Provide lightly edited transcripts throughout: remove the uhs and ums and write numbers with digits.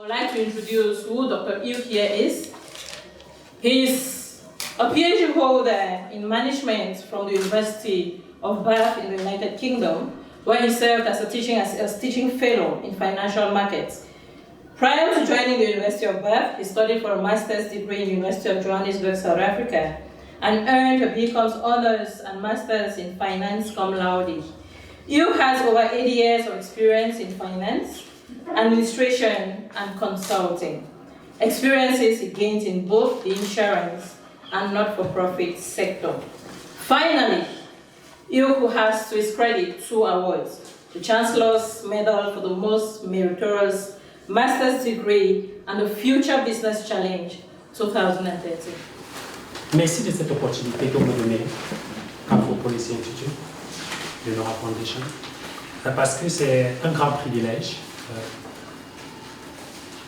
I would like to introduce who Dr. Yu here is. He's a PhD holder in management from the University of Bath in the United Kingdom, where he served as a teaching fellow in financial markets. Prior to joining the University of Bath, he studied for a master's degree in the University of Johannesburg, South Africa, and earned a BCom's honors and masters in finance cum laude. Yu has over 80 years of experience in finance, administration, and consulting. Experiences he gained in both the insurance and not-for-profit sector. Finally, Yu, who has to his credit 2 awards, the Chancellor's Medal for the most meritorious master's degree and the Future Business Challenge 2013. Merci de cette opportunité que vous me donnez à Afro Policy Institute de Nora Foundation, parce que c'est un grand privilège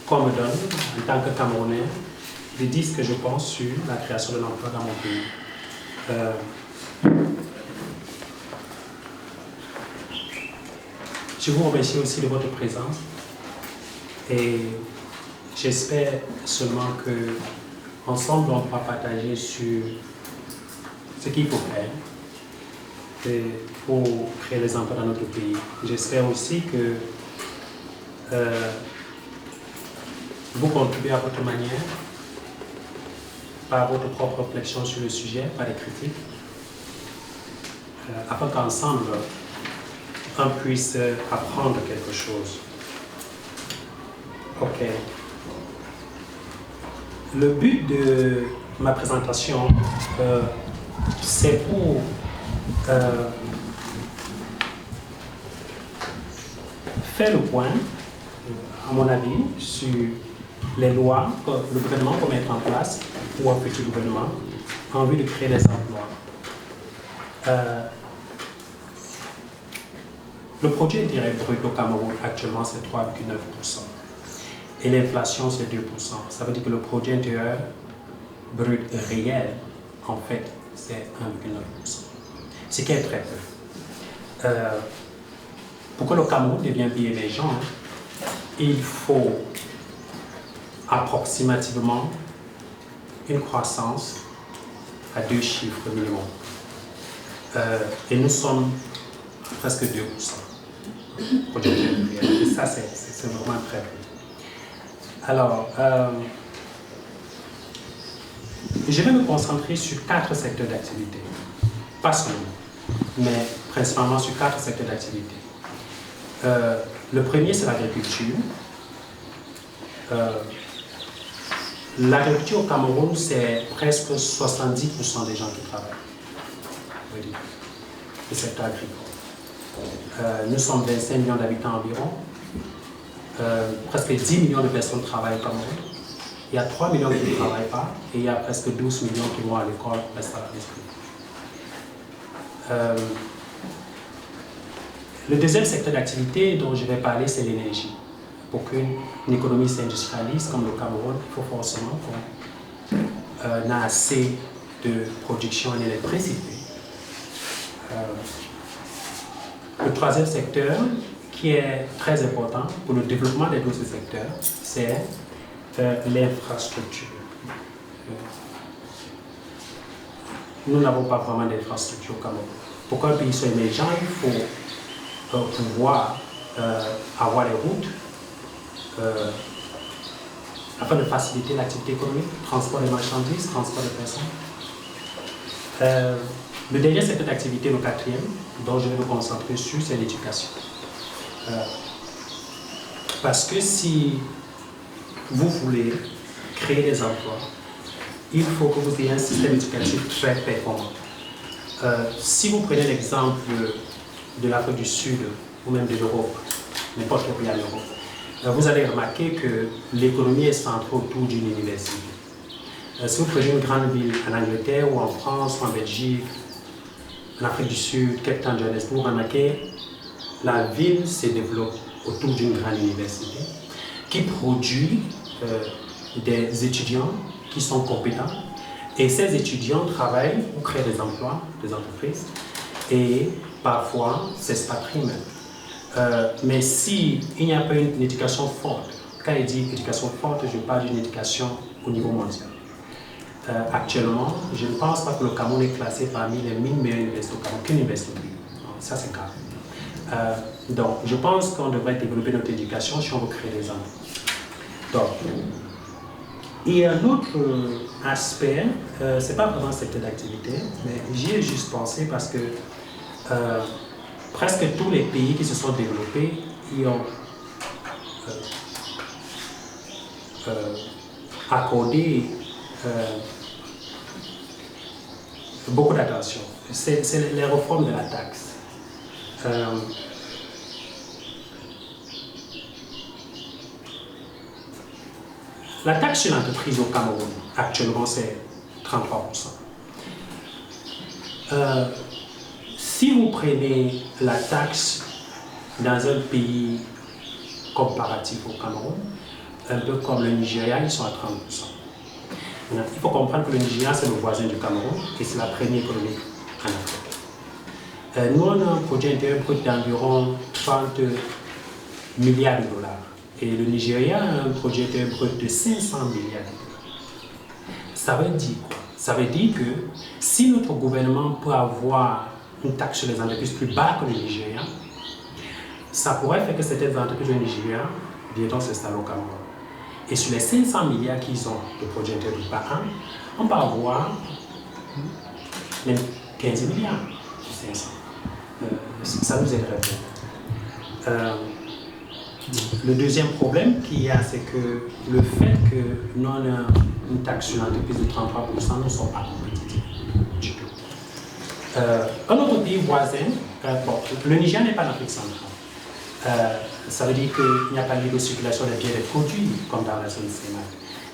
qu'on me donne en tant que Camerounais de dire ce que je pense sur la création de l'emploi dans mon pays. Je vous remercie aussi de votre présence et j'espère seulement que ensemble on pourra partager sur ce qu'il faut faire pour créer les emplois dans notre pays. J'espère aussi que vous contribuez à votre manière, par votre propre réflexion sur le sujet, par les critiques, afin qu'ensemble, on puisse apprendre quelque chose. Ok. Le but de ma présentation, c'est pour faire le point, à mon avis, sur les lois que le gouvernement peut mettre en place, ou un petit gouvernement, en vue de créer des emplois. Le produit intérieur brut au Cameroun actuellement c'est 3,9%. Et l'inflation c'est 2%. Ça veut dire que le produit intérieur brut réel, en fait, c'est 1,9%. Ce qui est très peu. Pour que le Cameroun devienne pays émergent, il faut approximativement une croissance à 2 chiffres minimum. Et nous sommes à presque 2%. Et ça, c'est vraiment très peu. Alors, je vais me concentrer sur 4 secteurs d'activité. Pas seulement, mais principalement sur 4 secteurs d'activité. Le premier, c'est l'agriculture. L'agriculture au Cameroun, c'est presque 70% des gens qui travaillent. Le secteur agricole. Nous sommes 25 millions d'habitants environ. Presque 10 millions de personnes travaillent au Cameroun. Il y a 3 millions qui ne travaillent pas et il y a presque 12 millions qui vont à l'école, restent à l'esprit. Le deuxième secteur d'activité dont je vais parler, c'est l'énergie. Pour qu'une économie s'industrialise comme le Cameroun, il faut forcément qu'on ait assez de production en électricité. Le troisième secteur, qui est très important pour le développement des autres secteurs, c'est l'infrastructure. Nous n'avons pas vraiment d'infrastructure au Cameroun. Pour qu'un pays soit émergent, il faut pouvoir avoir des routes afin de faciliter l'activité économique, transport de marchandises, transport de personnes. Le dernier secteur d'activité, le quatrième, dont je vais me concentrer sur, c'est l'éducation. Parce que si vous voulez créer des emplois, il faut que vous ayez un système éducatif très performant. Si vous prenez l'exemple de l'Afrique du Sud ou même de l'Europe, n'importe quel pays en Europe, vous allez remarquer que l'économie est centrée autour d'une université. Si vous prenez une grande ville en Angleterre ou en France ou en Belgique, en Afrique du Sud, Cape Town, Johannesburg, vous remarquez la ville se développe autour d'une grande université qui produit des étudiants qui sont compétents et ces étudiants travaillent ou créent des emplois, des entreprises et parfois s'expatrient même. Mais s'il n'y a pas une éducation forte quand il dit éducation forte, je parle d'une éducation au niveau mondial. Actuellement, je ne pense pas que le Cameroun est classé parmi les 1000 meilleures universités au Cameroun, qu'une université. Ça, c'est grave. Donc, je pense qu'on devrait développer notre éducation si on veut créer des emplois. Donc, il y a un autre aspect, ce n'est pas vraiment un secteur d'activité, mais j'y ai juste pensé parce que presque tous les pays qui se sont développés y ont accordé beaucoup d'attention. C'est les réformes de la taxe. La taxe sur l'entreprise au Cameroun, actuellement, c'est 33%. Si vous prenez la taxe dans un pays comparatif au Cameroun, un peu comme le Nigeria, ils sont à 30%. Maintenant, il faut comprendre que le Nigeria, c'est le voisin du Cameroun et c'est la première économie en Afrique. Nous, on a un produit intérieur brut d'environ 30 milliards de dollars. Et le Nigeria a un produit intérieur brut de 500 milliards de dollars. Ça veut dire quoi? Ça veut dire que si notre gouvernement peut avoir une taxe sur les entreprises plus bas que le Nigeria, ça pourrait faire que certaines entreprises du Nigeria viendront s'installer au Cameroun. Et sur les 500 milliards qu'ils ont de produits intérieurs brut par an, on peut avoir même 15 milliards sur 500. Ça nous aiderait beaucoup. Le deuxième problème qu'il y a, c'est que le fait que nous avons une taxe sur l'entreprise de 33%, nous ne sommes pas compétitifs du tout. Un autre pays voisin, le Niger n'est pas en Afrique centrale. Ça veut dire qu'il n'y a pas de libre circulation des biens et des produits comme dans la zone CEMAC.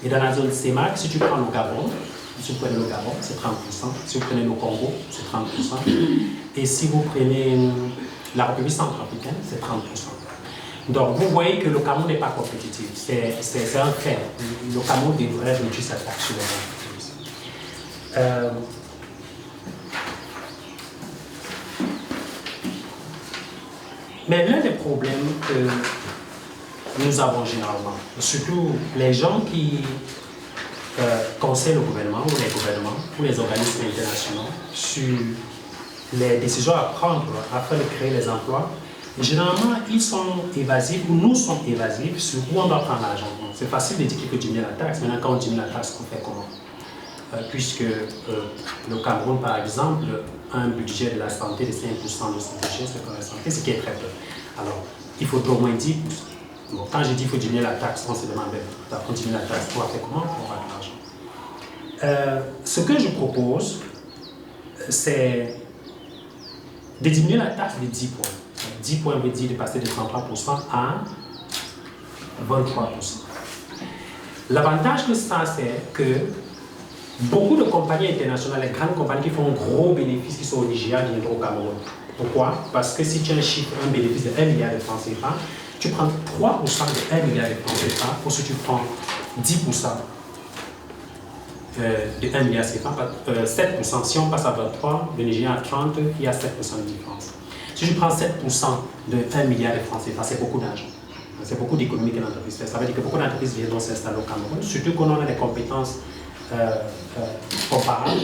Et dans la zone CEMAC, si tu prends le Gabon, si vous prenez le Gabon, c'est 30%. Si vous prenez le Congo, c'est 30%. Et si vous prenez la République centrafricaine, c'est 30%. Donc, vous voyez que le Cameroun n'est pas compétitif. C'est un fait. Le Cameroun devrait réduire sa taxe sur les entreprises. Mais l'un des problèmes que nous avons généralement, surtout les gens qui conseillent le gouvernement ou les gouvernements ou les organismes internationaux sur les décisions à prendre afin de créer les emplois, généralement, ils sont évasifs ou nous sommes évasifs sur où on doit prendre l'argent. C'est facile de dire qu'il faut diminuer la taxe. Maintenant, quand on diminue la taxe, on fait comment? Puisque le Cameroun, par exemple, a un budget de la santé de 5% de son budget, c'est pour la santé, ce qui est très peu. Alors, il faut au moins 10%. Bon, quand je dis qu'il faut diminuer la taxe, on se demande, on diminue la taxe, on va faire comment pour avoir de l'argent? Ce que je propose, c'est de diminuer la taxe de 10 points. 10 points veut dire de passer de 33% à 23%. L'avantage de ça, c'est que beaucoup de compagnies internationales, les grandes compagnies qui font un gros bénéfice, qui sont au Nigeria, viendront au Cameroun. Pourquoi? Parce que si tu as un bénéfice de 1 milliard de francs CFA, tu prends 3% de 1 milliard de francs CFA, pour ce que tu prends 10% de 1 milliard CFA, 7%. Si on passe à 23, le Nigeria à 30, il y a 7% de différence. Si je prends 7% de 1 milliard de francs CFA, c'est beaucoup d'argent. C'est beaucoup d'économies que l'entreprise fait. Ça veut dire que beaucoup d'entreprises viendront s'installer au Cameroun, surtout qu'on a des compétences comparables.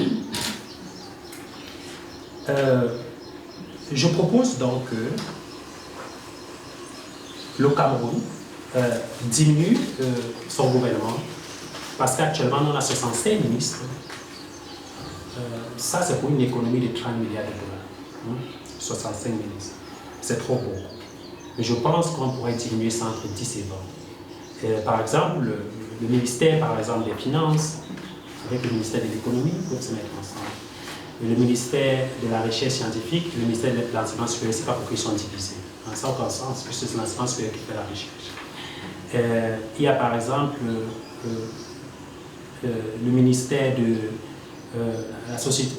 Je propose donc que le Cameroun diminue son gouvernement, parce qu'actuellement, on a 65 ministres. Ça, c'est pour une économie de 30 milliards de dollars. 65 ministres. C'est trop beau. Je pense qu'on pourrait diminuer ça entre 10 et 20. Par exemple, le ministère par exemple, des Finances, avec le ministère de l'Économie, peuvent se mettre ensemble. Et le ministère de la Recherche scientifique, le ministère de l'Enseignement supérieur, ce n'est pas pour qu'ils sont divisés. Ça n'a aucun sens, puisque c'est l'enseignement supérieur qui fait la recherche. Il y a par exemple le ministère de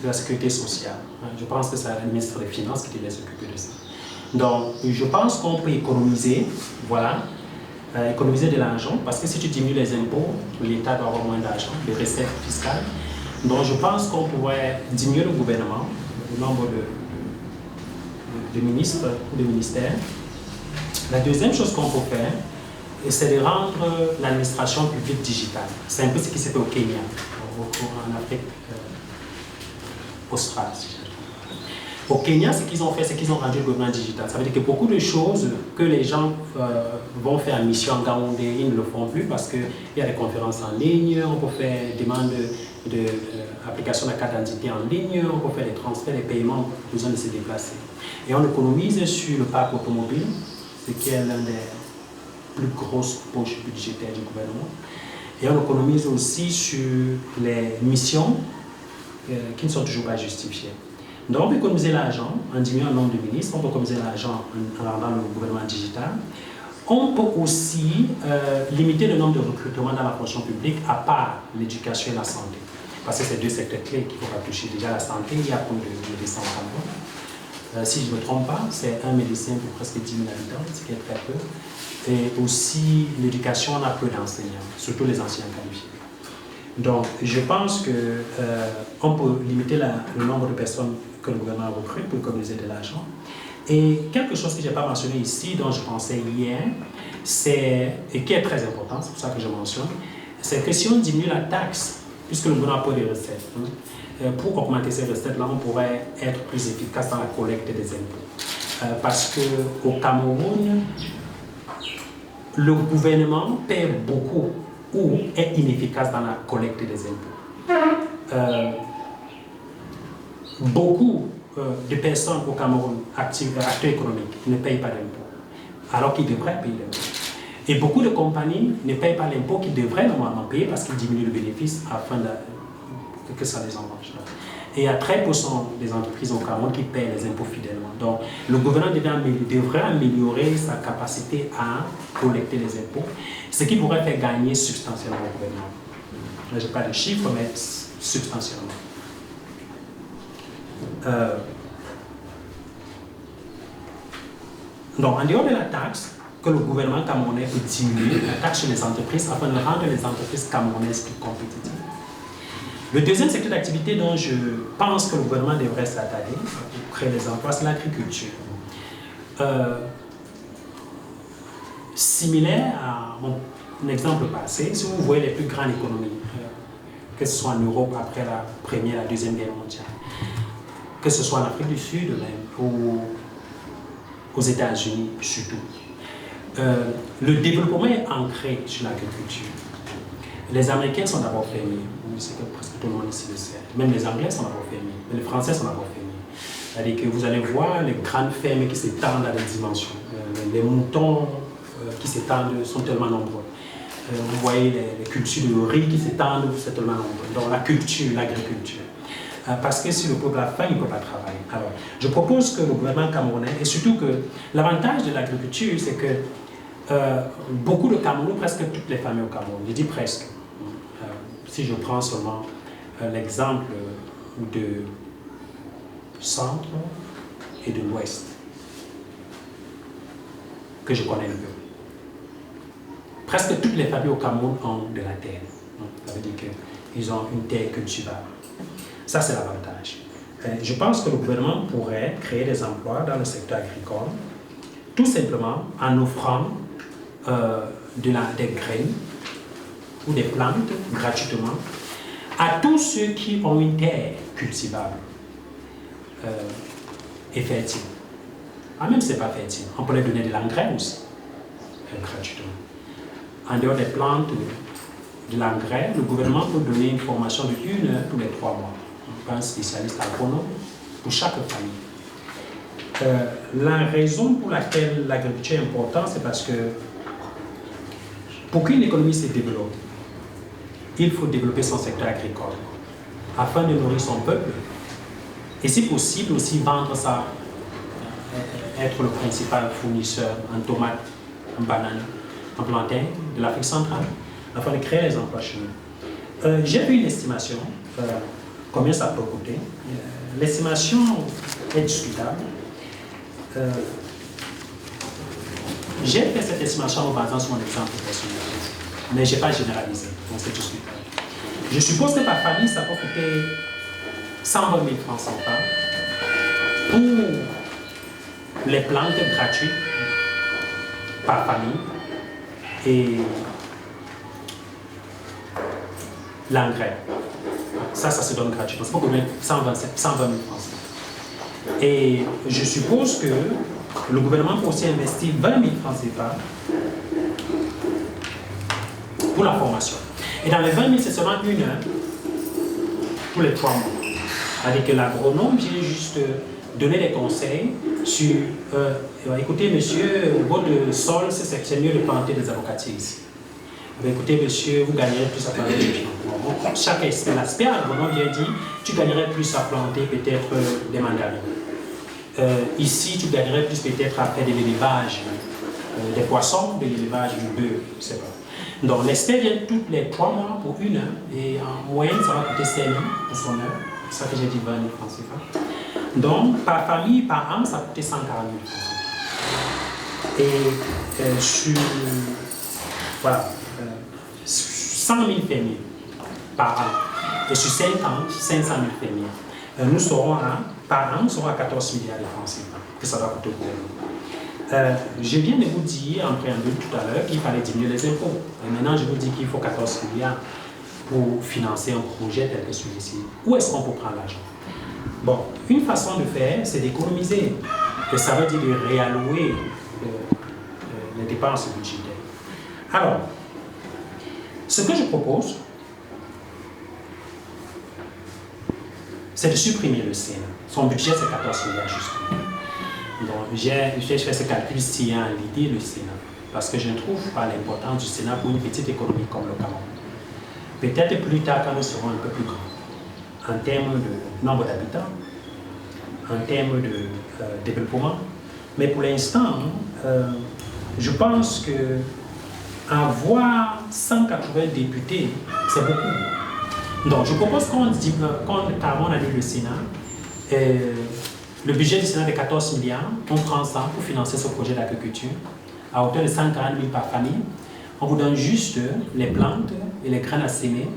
la Sécurité sociale. Je pense que c'est le ministre des Finances qui devait s'occuper de ça. Donc, je pense qu'on peut économiser, voilà, économiser de l'argent, parce que si tu diminues les impôts, l'État va avoir moins d'argent, les recettes fiscales. Donc, je pense qu'on pourrait diminuer le gouvernement, le nombre de ministres ou de ministères. La deuxième chose qu'on peut faire, c'est de rendre l'administration publique digitale. C'est un peu ce qui s'est fait au Kenya, en Afrique australe. Au Kenya, ce qu'ils ont fait, c'est qu'ils ont rendu le gouvernement digital. Ça veut dire que beaucoup de choses que les gens vont faire en mission en Gaoundé, ils ne le font plus parce qu'il y a des conférences en ligne, on peut faire des demandes d'application de la carte d'identité en ligne, on peut faire des transferts, des paiements, besoin de se déplacer. Et on économise sur le parc automobile, ce qui est l'une des plus grosses poches budgétaires du gouvernement. Et on économise aussi sur les missions qui ne sont toujours pas justifiées. Donc on peut économiser l'argent en diminuant le nombre de ministres, on peut économiser l'argent en rendant le gouvernement digital. On peut aussi limiter le nombre de recrutements dans la fonction publique, à part l'éducation et la santé. Parce que c'est deux secteurs clés qu'il ne faut pas toucher. Déjà la santé, il y a plus de médecins au Cameroun. Si je ne me trompe pas, c'est un médecin pour presque 10 000 habitants, ce qui est très peu. Et aussi l'éducation, on a peu d'enseignants, surtout les enseignants qualifiés. Donc, je pense qu'on peut limiter le nombre de personnes que le gouvernement recrute pour économiser de l'argent. Et quelque chose que je n'ai pas mentionné ici, dont je pensais hier, et qui est très important, c'est pour ça que je mentionne, c'est que si on diminue la taxe, puisque le gouvernement a peu de recettes, pour augmenter ces recettes-là, on pourrait être plus efficace dans la collecte des impôts. Parce qu'au Cameroun, le gouvernement paie beaucoup ou est inefficace dans la collecte des impôts. Beaucoup de personnes au Cameroun, acteurs économiques, ne payent pas d'impôts, alors qu'ils devraient payer l'impôt. Et beaucoup de compagnies ne payent pas l'impôt qu'ils devraient normalement payer parce qu'ils diminuent le bénéfice afin que ça les engage. Et il y a 13% des entreprises au Cameroun qui payent les impôts fidèlement. Donc, le gouvernement devrait améliorer sa capacité à collecter les impôts, ce qui pourrait faire gagner substantiellement au gouvernement. Je n'ai pas de chiffres, mais substantiellement. Donc, en dehors de la taxe que le gouvernement camerounais peut diminuer, la taxe sur les entreprises, afin de rendre les entreprises camerounaises plus compétitives. Le deuxième secteur d'activité dont je pense que le gouvernement devrait s'attarder pour créer des emplois, c'est l'agriculture. Similaire à mon exemple passé, si vous voyez les plus grandes économies, que ce soit en Europe après la Première et la Deuxième Guerre mondiale, que ce soit en Afrique du Sud même, ou aux États-Unis surtout, le développement est ancré sur l'agriculture. Les Américains sont d'abord fermiers, c'est que presque tout le monde ici le sait. Même les Anglais sont d'abord fermiers, mais les Français sont d'abord fermiers. C'est-à-dire que vous allez voir les grandes fermes qui s'étendent à des dimensions. Les moutons qui s'étendent sont tellement nombreux. Vous voyez les cultures de riz qui s'étendent, c'est tellement nombreux. Donc la culture, l'agriculture. Parce que si le peuple a faim, il ne peut pas travailler. Alors, je propose que le gouvernement camerounais, et surtout que l'avantage de l'agriculture, c'est que beaucoup de Camerounais, presque toutes les familles au Cameroun, je dis presque, si je prends seulement l'exemple de centre et de l'ouest, que je connais un peu. Presque toutes les familles au Cameroun ont de la terre. Ça veut dire qu'ils ont une terre cultivable. Ça, c'est l'avantage. Je pense que le gouvernement pourrait créer des emplois dans le secteur agricole, tout simplement en offrant des graines ou des plantes gratuitement à tous ceux qui ont une terre cultivable et fertile. Ah, même si ce n'est pas fertile, on peut leur donner de l'engrais aussi, gratuitement. En dehors des plantes, de l'engrais, le gouvernement peut donner une formation de 1 heure tous les 3 mois. Un spécialiste agronome pour chaque famille. La raison pour laquelle l'agriculture est importante, c'est parce que pour qu'une économie se développe, il faut développer son secteur agricole afin de nourrir son peuple et si possible aussi vendre ça, être le principal fournisseur en tomates, en bananes, en plantain de l'Afrique centrale afin de créer les emplois chez nous. J'ai fait une estimation. Combien ça peut coûter? L'estimation est discutable. J'ai fait cette estimation en basant sur mon exemple personnel, mais je n'ai pas généralisé, donc c'est discutable. Je suppose que par famille, ça peut coûter 120 000 francs CFA pour les plantes gratuites par famille et l'engrais. Ça se donne gratuitement. C'est pas combien 120 000 francs. Et je suppose que le gouvernement peut aussi investir 20 000 francs CFA pour la formation. Et dans les 20 000, c'est seulement 1 heure tous les 3 mois. C'est-à-dire que l'agronome vient juste donner des conseils sur écoutez monsieur, votre sol, c'est mieux de planter des avocatiers ici. Écoutez monsieur, vous gagnerez plus à planter des champs. Chaque aspect agronome vient dire tu gagnerais plus à planter peut-être des mandarines. Ici, tu gagnerais plus peut-être à faire de l'élevage des poissons, de l'élevage du bœuf, je ne sais pas. Donc l'expert vient tous les 3 mois pour 1 heure et en moyenne, ça va coûter 5 000 pour son heure. C'est ça que j'ai dit 20 000 francs CFA. Donc, par famille, par an, ça coûtait 140 000 francs. Et sur voilà, 100 000 fermiers par an. Et sur 5 ans, 500 000 fermiers. Nous serons par an, nous serons à 14 milliards de francs CFA que ça va coûter au gouvernement. Je viens de vous dire en préambule tout à l'heure qu'il fallait diminuer les impôts. Et maintenant, je vous dis qu'il faut 14 milliards pour financer un projet tel que celui-ci. Où est-ce qu'on peut prendre l'argent? Bon, une façon de faire, c'est d'économiser. Et ça veut dire de réallouer les dépenses budgétaires. Alors, ce que je propose, c'est de supprimer le Sénat. Son budget, c'est 14 milliards justement. Donc, j'ai fait ce calcul s'il y a l'idée le Sénat. Parce que je ne trouve pas l'importance du Sénat pour une petite économie comme le Cameroun. Peut-être plus tard, quand nous serons un peu plus grands, en termes de nombre d'habitants, en termes de développement. Mais pour l'instant, je pense que avoir 180 députés, c'est beaucoup. Donc, je propose qu'on carrément annule le Sénat. Le budget du Sénat de 14 milliards, on prend ça pour financer ce projet d'agriculture à hauteur de 140 000 par famille. On vous donne juste les plantes et les graines à s'aimer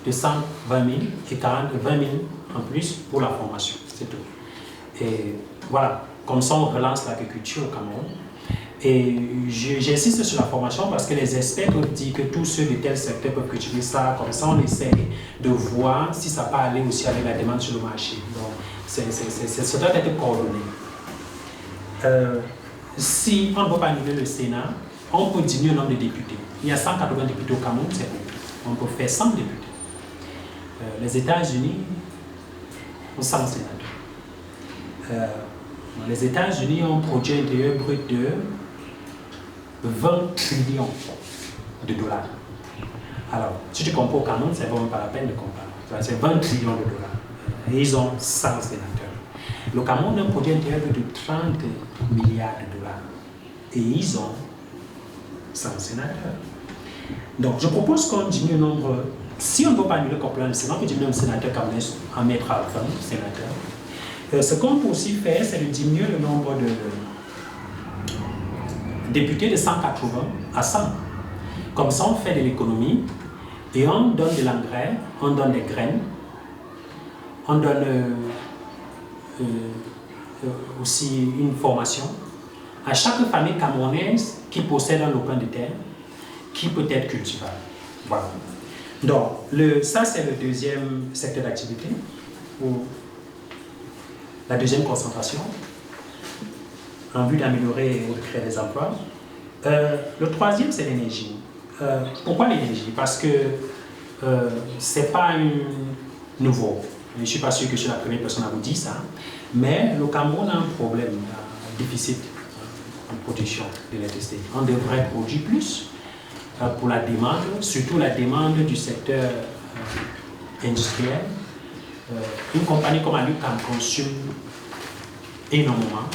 de 120 000 et 20 000 en plus pour la formation. C'est tout. Et voilà, comme ça on relance l'agriculture au Cameroun. Et j'insiste sur la formation parce que les experts peuvent dire que tous ceux de tel secteur peuvent cultiver ça. Comme ça, on essaie de voir si ça peut aller aussi avec la demande sur le marché. Donc, ça doit être coordonné. Si on ne peut pas annuler le Sénat, on peut diminuer le nombre de députés. Il y a 180 députés au Cameroun, c'est bon. On peut faire 100 députés. Les États-Unis ont 100 sénateurs. Les États-Unis ont un produit intérieur brut de 20 trillions de dollars. Alors, si tu compares au Cameroun, c'est vraiment pas la peine de comparer. C'est 20 trillions de dollars. Et ils ont 100 sénateurs. Le Cameroun a un produit intérieur brut de 30 milliards de dollars. Et ils ont 100 sénateurs. Donc, je propose qu'on diminue le nombre. Si on ne peut pas annuler complètement le Sénat, on peut diminuer le sénateur camerounais en mettre à 20 sénateurs. Ce qu'on peut aussi faire, c'est de diminuer le nombre de députés de 180 à 100. Comme ça, on fait de l'économie et on donne de l'engrais, on donne des graines, on donne aussi une formation à chaque famille camerounaise qui possède un lopin de terre qui peut être cultivable. Voilà. Donc, ça c'est le deuxième secteur d'activité, ou la deuxième concentration, en vue d'améliorer ou de créer des emplois. Le troisième, c'est l'énergie. Pourquoi l'énergie? Parce que ce n'est pas nouveau. Je ne suis pas sûr que je suis la première personne à vous dire ça, mais le Cameroun a un problème, un déficit en production d'électricité. On devrait produire plus pour la demande, surtout la demande du secteur industriel. Une compagnie comme Alucam consomme énormément.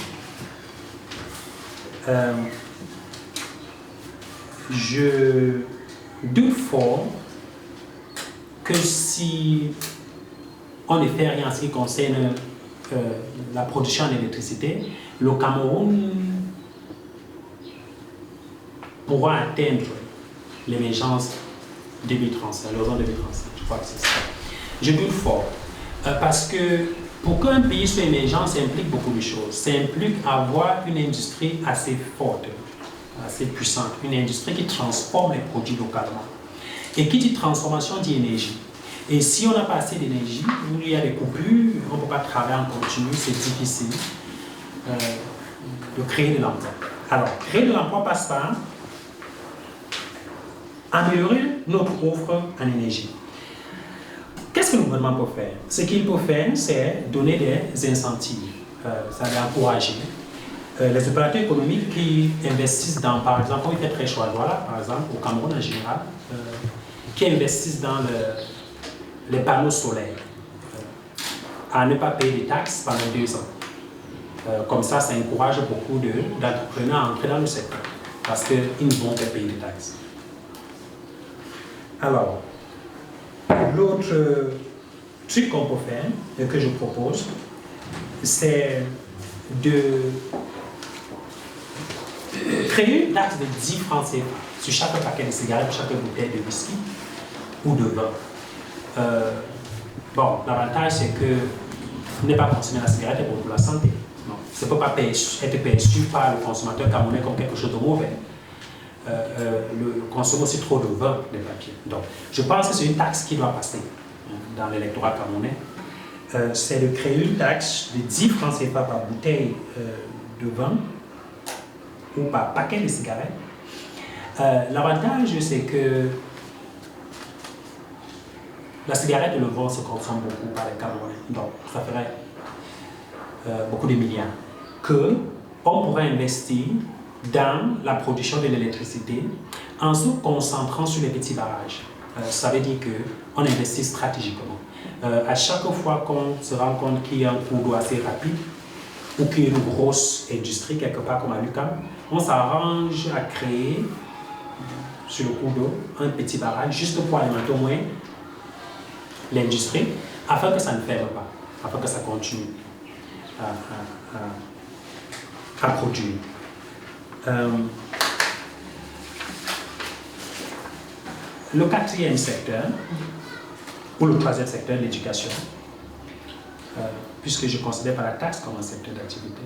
Je doute fort que si on ne fait rien en ce qui concerne la production d'électricité, le Cameroun pourra atteindre l'émergence 2035, l'horizon 2035. Je crois que c'est ça. Je doute fort. Parce que pour qu'un pays soit émergent, ça implique beaucoup de choses. Ça implique avoir une industrie assez forte. assez puissante, une industrie qui transforme les produits localement. Et qui dit transformation dit énergie. Et si on n'a pas assez d'énergie, où il y a des coupures, on ne peut pas travailler en continu, c'est difficile de créer de l'emploi. Alors, créer de l'emploi passe par améliorer notre offre en énergie. Qu'est-ce que le gouvernement peut faire? Ce qu'il peut faire, c'est donner des incentives, ça va encourager les opérateurs économiques qui investissent dans, par exemple, comme il fait très chaud à Douala, par exemple, au Cameroun en général, qui investissent dans les panneaux solaires, à ne pas payer des taxes pendant 2 ans. Comme ça encourage beaucoup d'entrepreneurs à entrer dans le secteur, parce qu'ils ne vont pas payer des taxes. Alors, l'autre truc qu'on peut faire, et que je propose, c'est de créer une taxe de 10 francs CFA sur chaque paquet de cigarettes, chaque bouteille de whisky ou de vin. Bon, l'avantage c'est que ne pas consommer la cigarette est bon pour la santé. Non, ça ne peut pas être perçu par le consommateur camerounais comme quelque chose de mauvais. Consomme aussi trop de vin, de papier. Donc, je pense que c'est une taxe qui doit passer dans l'électorat camerounais. C'est de créer une taxe de 10 francs CFA par bouteille de vin ou par paquet de cigarettes. L'avantage, c'est que la cigarette et le vin se consomment beaucoup par les Camerounais. Donc, ça ferait beaucoup de milliards. On pourrait investir dans la production de l'électricité en se concentrant sur les petits barrages. Ça veut dire qu'on investit stratégiquement. À chaque fois qu'on se rend compte qu'il y a un cours d'eau assez rapide ou qu'il y a une grosse industrie quelque part comme à l'UQAM, on s'arrange à créer sur le cours d'eau un petit barrage juste pour alimenter au moins l'industrie afin que ça ne ferme pas, afin que ça continue à produire. Le quatrième secteur, ou le troisième secteur, l'éducation, puisque je considère pas la taxe comme un secteur d'activité.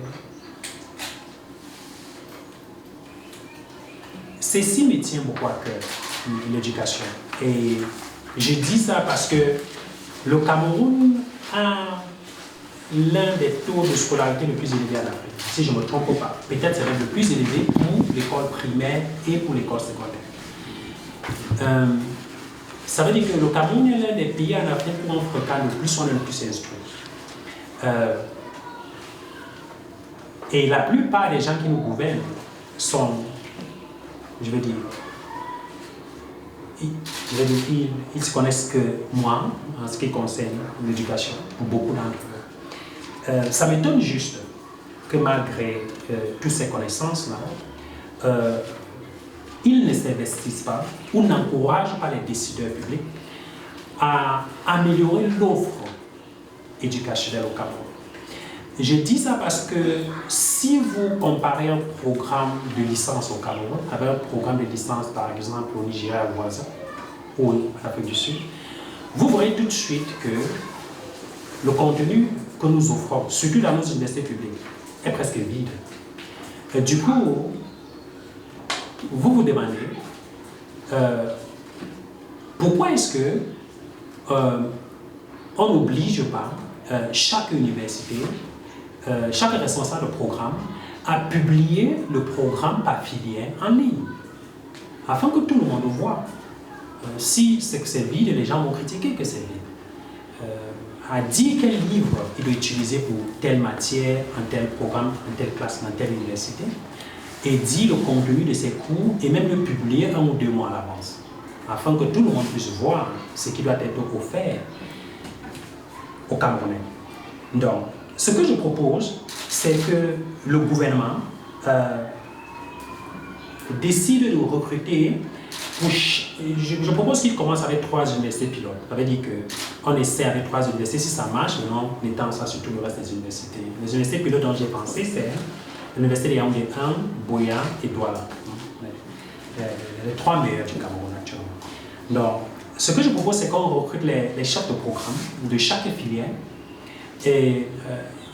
Ceci me tient beaucoup à cœur, l'éducation. Et je dis ça parce que le Cameroun a l'un des taux de scolarité le plus élevé en Afrique, si je ne me trompe pas. Peut-être c'est le plus élevé pour l'école primaire et pour l'école secondaire. Ça veut dire que le Cameroun est l'un des pays en Afrique où on fréquente le plus, on est le plus instruit. Et la plupart des gens qui nous gouvernent sont, je veux dire, ils se connaissent que moi en ce qui concerne l'éducation, pour beaucoup d'entre eux. Ça m'étonne juste que malgré toutes ces connaissances-là, ils ne s'investissent pas ou n'encouragent pas les décideurs publics à améliorer l'offre éducationnelle au Cameroun. Je dis ça parce que si vous comparez un programme de licence au Cameroun avec un programme de licence par exemple au Nigeria voisin ou en Afrique du Sud, vous verrez tout de suite que le contenu que nous offrons, surtout dans nos universités publiques, est presque vide. Et du coup, vous vous demandez pourquoi est-ce que on n'oblige pas chaque université, chaque responsable de programme à publier le programme par filière en ligne, afin que tout le monde le voit. Si c'est que c'est vide, les gens vont critiquer que c'est vide. À dire quel livre il doit utiliser pour telle matière, en tel programme, en telle classe, dans telle université, et dire le contenu de ses cours et même le publier 1 ou 2 mois à l'avance, afin que tout le monde puisse voir ce qui doit être offert aux Camerounais. Donc, ce que je propose, c'est que le gouvernement décide de recruter. Je propose qu'il commence avec 3 universités pilotes. Ça veut dire qu'on essaie avec 3 universités. Si ça marche, on étend ça sur tout le reste des universités. Les universités pilotes dont j'ai pensé, c'est l'université de Yaoundé 1, Boya et Douala. Les 3 meilleurs du Cameroun actuellement. Donc, ce que je propose, c'est qu'on recrute les chefs de programme de chaque filière. Et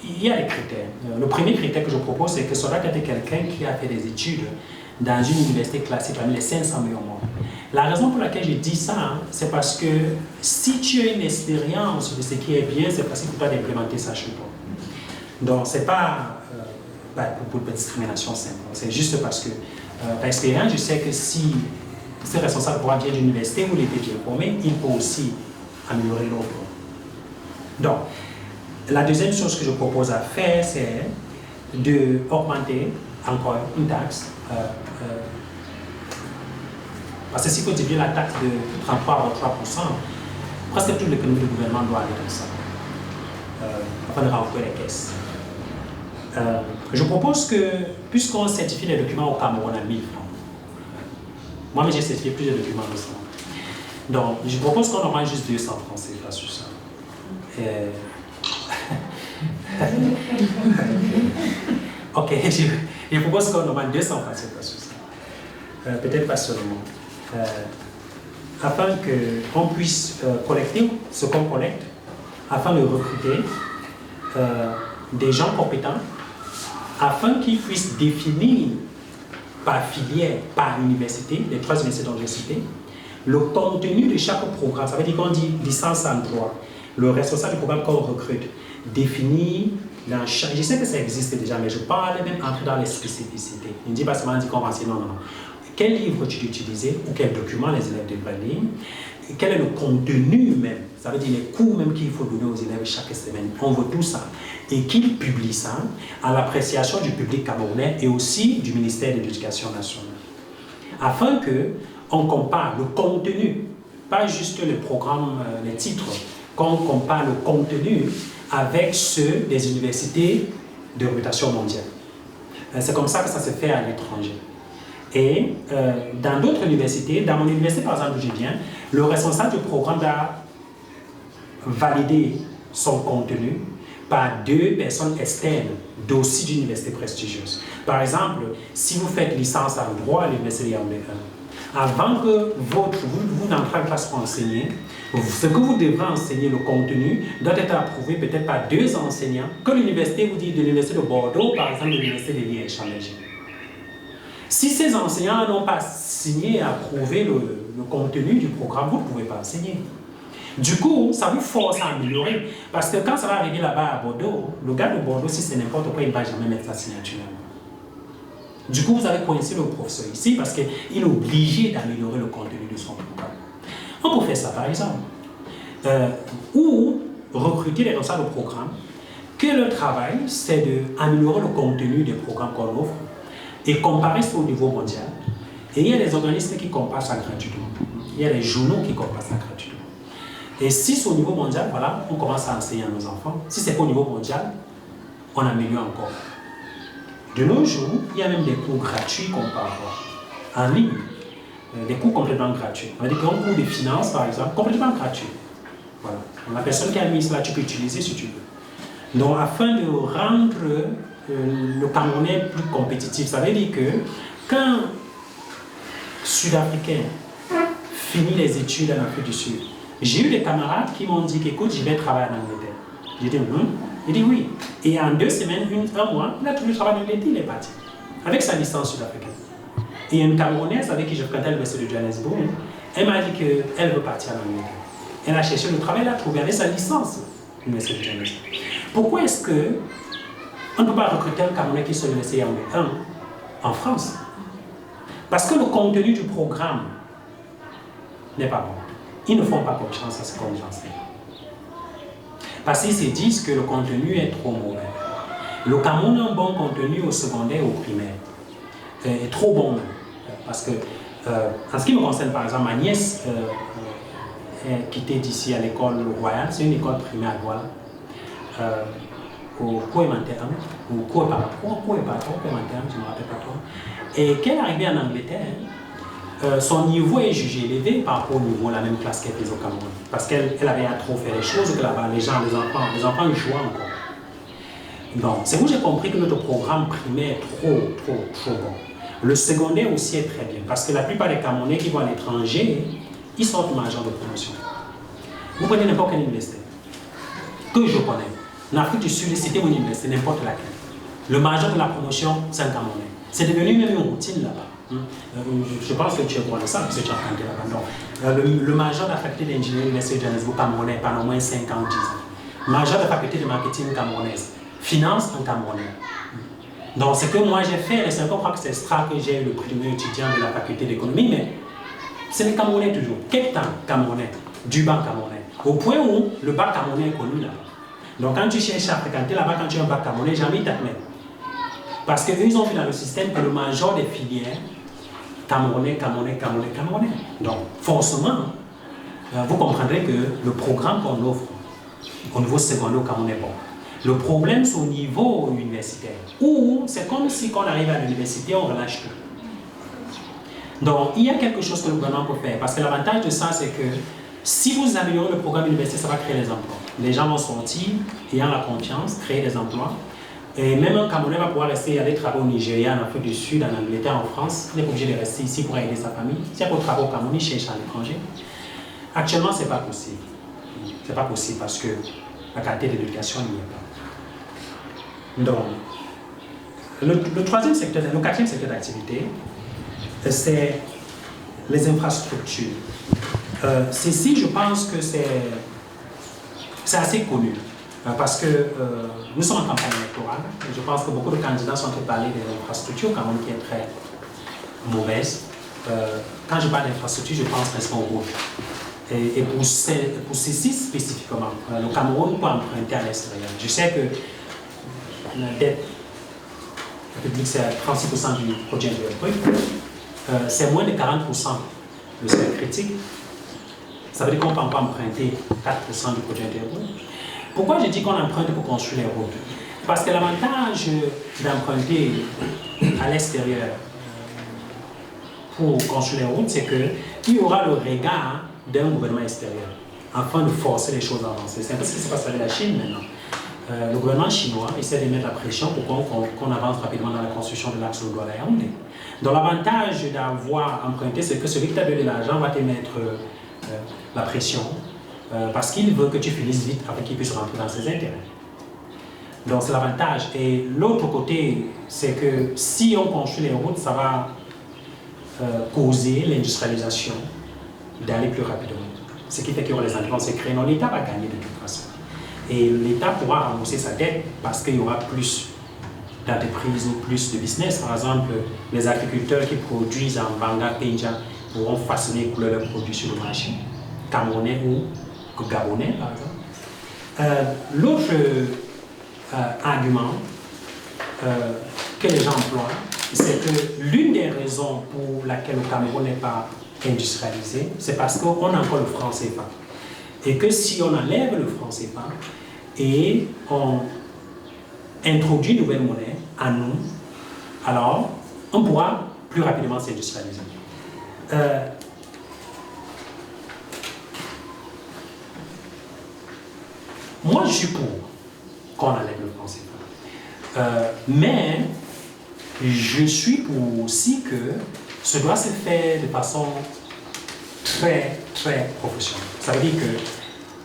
il y a des critères. Le premier critère que je propose, c'est que ça doit être quelqu'un qui a fait des études dans une université classique parmi les 500 meilleurs au monde. La raison pour laquelle je dis ça, hein, c'est parce que si tu as une expérience de ce qui est bien, c'est facile pour toi d'implémenter ça chez toi. Donc, ce n'est pas pour une discrimination simple. C'est juste parce que, par expérience, je sais que si ce responsable pourra bien d'une université où il était bien formé, il peut aussi améliorer l'autre. Donc, la deuxième chose que je propose à faire, c'est d'augmenter encore une taxe. Parce que s'il faut diminuer la taxe de 33 à 3%, presque toute l'économie du gouvernement doit aller dans ça, afin de renflouer les caisses. Je propose que, puisqu'on certifie les documents au Cameroun à 1000 francs, moi-même j'ai certifié plusieurs documents de ça. Donc, je propose qu'on augmente juste 200 francs CFA sur ça. Ok, je propose qu'on augmente 200 francs CFA sur ça. Peut-être pas seulement. Afin qu'on puisse collecter ce qu'on collecte, afin de recruter des gens compétents, afin qu'ils puissent définir par filière, par université, les 3 universités dont j'ai cité, le contenu de chaque programme. Ça veut dire qu'on dit licence en droit, le responsable du programme qu'on recrute, définir dans chaque... Je sais que ça existe déjà, mais je parle même entrer dans les spécificités. Il ne dit pas seulement qu'on va enseigner, non. Quel livre tu dois utiliser ou quel document les élèves devraient lire? Quel est le contenu même? Ça veut dire les cours même qu'il faut donner aux élèves chaque semaine. On veut tout ça. Et qu'ils publient ça à l'appréciation du public camerounais et aussi du ministère de l'Éducation nationale. Afin qu'on compare le contenu, pas juste le programme, les titres, qu'on compare le contenu avec ceux des universités de réputation mondiale. C'est comme ça que ça se fait à l'étranger. Et dans d'autres universités, dans mon université par exemple où je viens, le responsable du programme doit valider son contenu par 2 personnes externes d'aussi d'universités prestigieuses. Par exemple, si vous faites licence en droit à l'université de Yaoundé, avant que vous n'entrez en classe pour enseigner, ce que vous devrez enseigner, le contenu, doit être approuvé peut-être par 2 enseignants que l'université vous dit de l'université de Bordeaux, par exemple de l'université de Liège en Belgique. Si ces enseignants n'ont pas signé et approuvé le contenu du programme, vous ne pouvez pas enseigner. Du coup, ça vous force à améliorer. Parce que quand ça va arriver là-bas à Bordeaux, le gars de Bordeaux, si c'est n'importe quoi, il ne va jamais mettre sa signature. Du coup, vous avez coincé le professeur ici parce qu'il est obligé d'améliorer le contenu de son programme. On peut faire ça par exemple. Ou recruter les responsables de programme, que le travail, c'est d'améliorer le contenu des programmes qu'on offre et comparer ça au niveau mondial. Et il y a des organismes qui comparent ça gratuitement. Il y a des journaux qui comparent ça gratuitement. Et si c'est au niveau mondial, voilà, on commence à enseigner à nos enfants. Si c'est pas au niveau mondial, on améliore encore. De nos jours, il y a même des cours gratuits qu'on peut avoir en ligne. Des cours complètement gratuits. On va dire qu'un cours de finance, par exemple, complètement gratuit. Voilà. La personne qui a mis cela, tu peux utiliser si tu veux. Donc, afin de rendre le Camerounais plus compétitif, ça veut dire que quand Sud-Africain finit les études en Afrique du Sud, j'ai eu des camarades qui m'ont dit qu'écoute, je vais travailler en Angleterre. J'ai dit, il dit oui. Et en 2 semaines, 1 mois, il a trouvé le travail en Angleterre, il est parti. Avec sa licence sud-africaine. Et une Camerounaise avec qui je fréquentais l'université de Johannesburg, elle m'a dit qu'elle veut partir en Angleterre. Elle a cherché le travail, elle a trouvé avec sa licence l'université de Johannesburg. Pourquoi est-ce qu'on ne peut pas recruter un Camerounais qui soit l'université en France? Parce que le contenu du programme n'est pas bon. Ils ne font pas confiance à ce qu'on enseigne. Parce qu'ils se disent que le contenu est trop mauvais. Le Cameroun a un bon contenu au secondaire et au primaire. Est trop bon. Parce que, en ce qui me concerne, par exemple, ma nièce est quittée d'ici à l'école royale. C'est une école primaire à Douala. Au Kouémantéram, ou Kouémantéram, je ne me rappelle pas trop. Et qu'elle est arrivée en Angleterre, son niveau est jugé élevé par rapport au niveau de la même classe qu'elle faisait au Cameroun. Parce qu'elle avait à trop faire les choses que là-bas, les enfants ils jouent encore. Donc, c'est où j'ai compris que notre programme primaire est trop bon. Le secondaire aussi est très bien. Parce que la plupart des Camerounais qui vont à l'étranger, ils sortent majeurs de promotion. Vous prenez n'importe quelle université que je connais. En Afrique du Sud, citez mon université, n'importe laquelle. Le majeur de la promotion, c'est un Camerounais. C'est devenu même une routine là-bas. Je pense que tu es au courant de ça, parce que tu as rencontré là-bas. Le major de la faculté d'ingénierie de l'Université de Johannesburg camerounais pendant au moins 5 ans ou 10 ans. Major de la faculté de marketing camerounaise. Finance en camerounais. Donc, ce que moi j'ai fait, c'est encore que c'est extra que j'ai eu le prix de meilleur étudiant de la faculté d'économie, mais c'est les Camerounais toujours. Cape Town, Camerounais. Durban, Camerounais. Au point où le bac camerounais est connu là. Donc, quand tu cherches à fréquenter là-bas, quand tu as un bac camerounais, j'ai envie de t'admettre. Parce qu'eux, ils ont vu dans le système que le major des filières, Camerounais. Donc, forcément, vous comprendrez que le programme qu'on offre au niveau secondaire au Cameroun est bon. Le problème, c'est au niveau universitaire, où c'est comme si quand on arrive à l'université, on relâche tout. Donc, il y a quelque chose que le gouvernement peut faire, parce que l'avantage de ça, c'est que si vous améliorez le programme universitaire, ça va créer des emplois. Les gens vont sortir, ayant la confiance, créer des emplois. Et même un Camerounais va pouvoir rester aller travailler au Nigeria, en Afrique du Sud, en Angleterre, en France. Il n'est pas obligé de rester ici pour aider sa famille. S'il y a pour travailler au Cameroun, il cherche à l'étranger. Actuellement, ce n'est pas possible. Ce n'est pas possible parce que la qualité de l'éducation n'y est pas. Donc, le quatrième secteur d'activité, c'est les infrastructures. Ceci, je pense que c'est assez connu. Parce que nous sommes en campagne électorale. Je pense que beaucoup de candidats sont en train de parler des infrastructures, quand même, qui est très mauvaise. Quand je parle d'infrastructure, je pense principalement aux routes. Et pour ceci spécifiquement, le Cameroun peut emprunter à l'extérieur. Je sais que la dette publique, c'est 36% du produit intérieur brut. C'est moins de 40% le seuil critique. Ça veut dire qu'on ne peut pas emprunter 4% du produit intérieur brut. Pourquoi je dis qu'on emprunte pour construire les routes? Parce que l'avantage d'emprunter à l'extérieur pour construire les routes, c'est qu'il y aura le regard d'un gouvernement extérieur afin de forcer les choses à avancer. C'est un peu ce qui se passe avec la Chine maintenant. Le gouvernement chinois essaie de mettre la pression pour qu'on avance rapidement dans la construction de l'axe Douala-Yaoundé. Donc l'avantage d'avoir emprunté, c'est que celui qui t'a donné l'argent va te mettre la pression parce qu'il veut que tu finisses vite afin qu'il puisse rentrer dans ses intérêts. Donc c'est l'avantage. Et l'autre côté, c'est que si on construit les routes, ça va causer l'industrialisation d'aller plus rapidement. Ce qui fait qu'il y aura les emplois se créent. Donc l'État va gagner de toute façon. Et l'État pourra rembourser sa dette parce qu'il y aura plus d'entreprises ou plus de business. Par exemple, les agriculteurs qui produisent en Banga, Péja pourront façonner et couler leurs produits sur le marché, camerounais ou gabonais, par exemple. L'autre argument que les gens emploient, c'est que l'une des raisons pour laquelle le Cameroun n'est pas industrialisé, c'est parce qu'on a encore le franc CFA. Et que si on enlève le franc CFA et on introduit une nouvelle monnaie à nous, alors on pourra plus rapidement s'industrialiser. Moi, je suis pour qu'on enlève le franc CFA. Mais je suis pour aussi que ce doit se faire de façon très, très professionnelle. Ça veut dire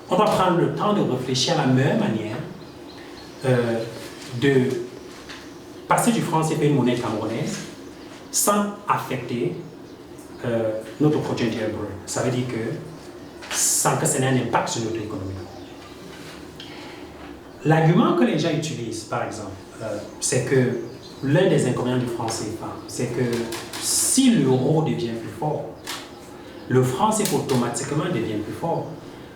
qu'on doit prendre le temps de réfléchir à la meilleure manière de passer du franc CFA à une monnaie camerounaise sans affecter notre produit intérieur brut. Ça veut dire que sans que ça ait un impact sur notre économie. L'argument que les gens utilisent, par exemple, c'est que l'un des inconvénients du franc CFA, c'est que si l'euro devient plus fort, le franc CFA automatiquement devient plus fort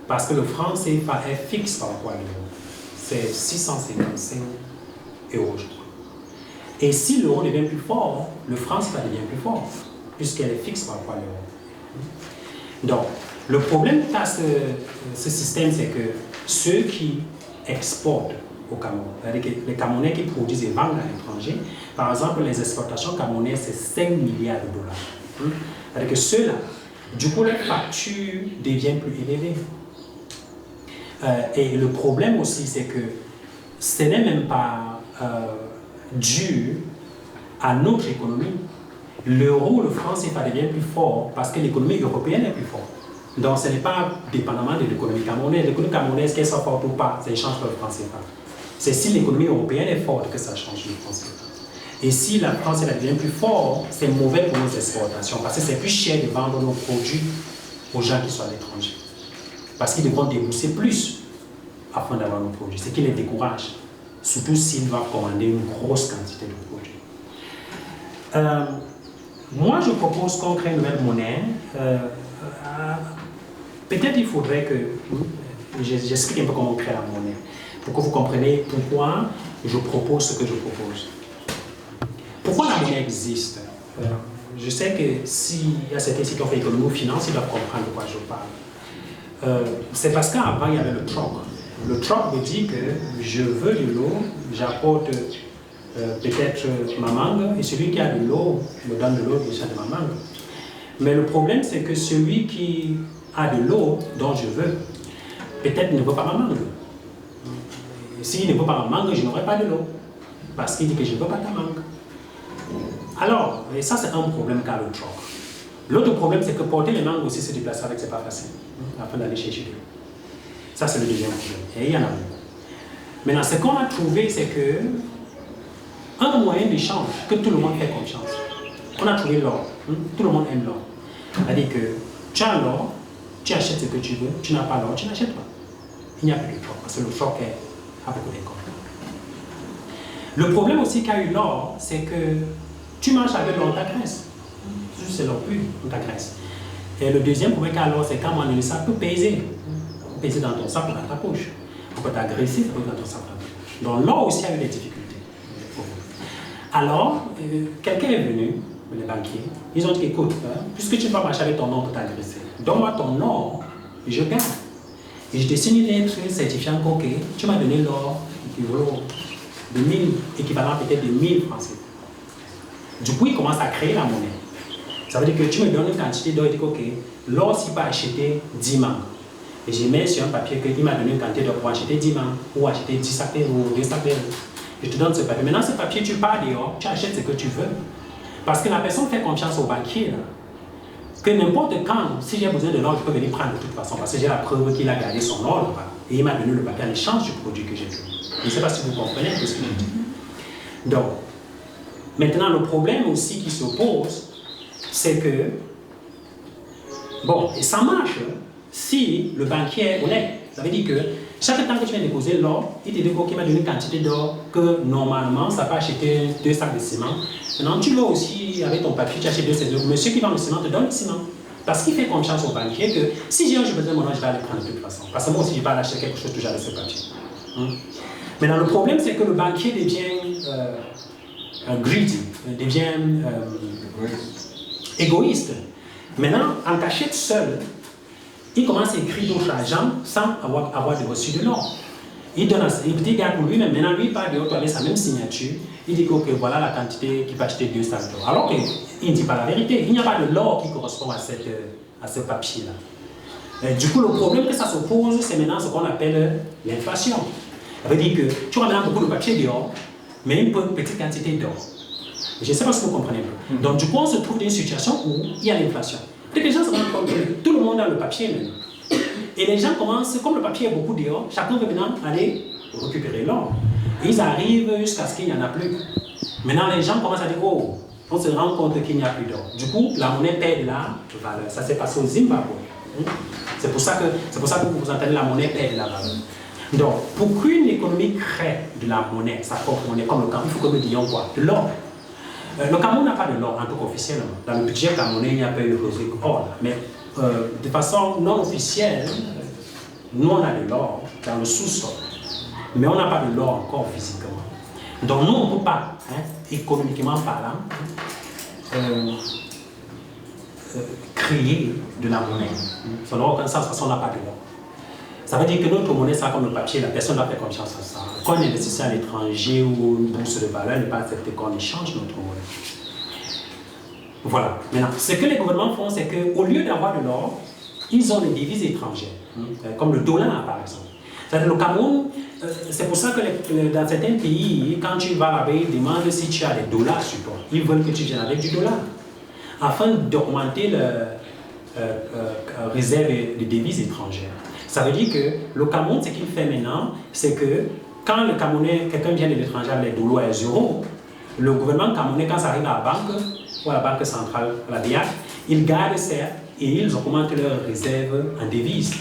parce que le franc CFA est fixe par rapport à l'euro. C'est 655 euros, je crois. Et si l'euro devient plus fort, le franc CFA devient plus fort puisqu'elle est fixe par rapport à l'euro. Donc, le problème de ce système, c'est que ceux qui exportent au Cameroun, c'est-à-dire que les Camerounais qui produisent et vendent à l'étranger, par exemple, les exportations camerounaises, c'est 5 milliards de dollars. C'est-à-dire que ceux-là, du coup, leur facture devient plus élevée. Et le problème aussi, c'est que ce n'est même pas dû à notre économie. L'euro, le franc CFA devient plus fort parce que l'économie européenne est plus forte. Donc, ce n'est pas dépendamment de l'économie camerounaise. L'économie camerounaise, qu'elle soit forte ou pas, ça change pas le franc CFA. C'est si l'économie européenne est forte que ça change le franc CFA. Et si la France devient plus forte, c'est mauvais pour nos exportations parce que c'est plus cher de vendre nos produits aux gens qui sont à l'étranger. Parce qu'ils devront débourser plus afin d'avoir nos produits, ce qui les décourage, surtout s'ils doivent commander une grosse quantité de produits. Moi, je propose qu'on crée une nouvelle monnaie. Peut-être il faudrait que j'explique un peu comment on crée la monnaie, pour que vous compreniez pourquoi je propose ce que je propose. Pourquoi la monnaie existe? Je sais que s'il y a certains qui ont fait économie ou finance, ils doivent comprendre de quoi je parle. C'est parce qu'avant, il y avait le troc. Le troc me dit que je veux de l'eau, j'apporte peut-être ma mangue, et celui qui a de l'eau me donne de l'eau déjà de ma mangue. Mais le problème, c'est que celui qui a de l'eau dont je veux, peut-être ne veut pas ma mangue. S'il ne veut pas ma mangue, je n'aurai pas de l'eau. Parce qu'il dit que je ne veux pas ta mangue. Alors, et ça c'est un problème qu'a le troc. L'autre problème, c'est que porter les mangues aussi, se déplacer avec, c'est pas facile, afin d'aller chercher de l'eau. Ça c'est le deuxième problème. Et il y en a beaucoup. Maintenant, ce qu'on a trouvé, c'est que un moyen d'échange, que tout le monde fait confiance. On a trouvé l'or. Tout le monde aime l'or. C'est-à-dire que tu as l'or, tu achètes ce que tu veux, tu n'as pas l'or, tu n'achètes pas. Il n'y a plus de troc, parce que le troc a beaucoup d'inconvénients. Le problème aussi qu'a eu l'or, c'est que tu marches avec l'or, t'agresse. C'est l'or pur, on t'agresse. Et le deuxième problème qu'a l'or, c'est qu'à un moment donné, ça peut peser. Peser dans ton sac ou dans ta poche. On peut t'agresser, ça peut être dans ton sac ou dans ta poche. Donc l'or aussi a eu des difficultés. Alors, quelqu'un est venu, les banquiers, ils ont dit, écoute, puisque tu ne vas pas marcher avec ton or pour t'agresser, donne-moi ton or, et je garde. Et je dessine une lettre certifiant que, ok, tu m'as donné l'or équivalent peut-être de 1000 francs. Du coup, il commence à créer la monnaie. Ça veut dire que tu me donnes une quantité d'or et dis, ok, l'or, s'il peut acheter 10 mangues. Et je mets sur un papier qu'il m'a donné une quantité d'or pour acheter 10 mangues, ou acheter 10 sacs ou 2 sacs. Je te donne ce papier. Maintenant, ce papier, tu pars dehors, tu achètes ce que tu veux. Parce que la personne fait confiance au banquier. Là, que n'importe quand, si j'ai besoin de l'or, je peux venir prendre de toute façon. Parce que j'ai la preuve qu'il a gardé son or là-bas. Et il m'a donné le papier en échange du produit que j'ai donné. Je ne sais pas si vous comprenez ce que je dis. Donc, maintenant, le problème aussi qui se pose, c'est que, bon, et ça marche si le banquier est honnête. Ça veut dire que chaque temps que tu viens déposer l'or, il te dit qu'il m'a donné une quantité d'or que normalement, ça peut acheter 2 sacs de ciment. Maintenant, tu vas aussi, avec ton papier, tu achètes 2 sacs de ciment. Monsieur qui vend le ciment te donne le ciment. Parce qu'il fait confiance au banquier que si j'ai besoin de mon or, je vais aller prendre de toute façon. Parce que moi aussi, je vais aller acheter quelque chose toujours avec ce papier. Maintenant, le problème, c'est que le banquier devient greedy, devient égoïste. Maintenant, en cachette seul, il commence à écrire d'autres agents sans avoir reçu de l'or. Il donne il dit gars pour lui, mais maintenant lui il part de l'autre avec sa même signature. Il dit que okay, voilà la quantité qu'il peut acheter 2 sacs d'or. Alors qu'il ne dit pas la vérité. Il n'y a pas de l'or qui correspond à ce papier-là. Du coup, le problème que ça se pose, c'est maintenant ce qu'on appelle l'inflation. Ça veut dire que tu as maintenant beaucoup de papier dehors, mais une petite quantité d'or. Je ne sais pas si vous comprenez un peu. Donc du coup, on se trouve dans une situation où il y a l'inflation. Les gens se rendent compte que tout le monde a le papier maintenant. Et les gens commencent, comme le papier est beaucoup dehors, chacun veut maintenant aller récupérer l'or. Et ils arrivent jusqu'à ce qu'il n'y en a plus. Maintenant, les gens commencent à dire, oh, on se rend compte qu'il n'y a plus d'or. Du coup, la monnaie perd la valeur. Ça s'est passé au Zimbabwe. C'est pour ça que vous entendez la monnaie perd la valeur. Donc, pour qu'une économie crée de la monnaie, sa propre monnaie, comme le Cameroun, il faut que nous disions quoi? De l'or. Le Cameroun n'a pas de l'or en tout cas officiellement. Dans le budget camerounais, il n'y a pas eu de rubrique or. Mais de façon non officielle, nous on a de l'or dans le sous-sol. Mais on n'a pas de l'or encore physiquement. Donc nous on ne peut pas, économiquement parlant, créer de la monnaie. Ça n'a aucun sens parce qu'on n'a pas de l'or. Ça veut dire que notre monnaie, ça comme le papier, la personne doit faire confiance à ça. Quand on investit à l'étranger ou une bourse de valeur, ne pas accepter qu'on échange notre monnaie. Voilà. Maintenant, ce que les gouvernements font, c'est qu'au lieu d'avoir de l'or, ils ont des devises étrangères, comme le dollar par exemple. C'est-à-dire le Cameroun, c'est pour ça que dans certains pays, quand tu vas là-bas, ils demandent si tu as des dollars sur toi. Ils veulent que tu viennes avec du dollar, afin d'augmenter la réserve de devises étrangères. Ça veut dire que le Cameroun, ce qu'il fait maintenant, c'est que quand le Camerounais, quelqu'un vient de l'étranger avec les dollars et les euros, le gouvernement camerounais, quand ça arrive à la banque, ou à la banque centrale, à la BIAC, ils gardent ça et ils augmentent leurs réserves en devises.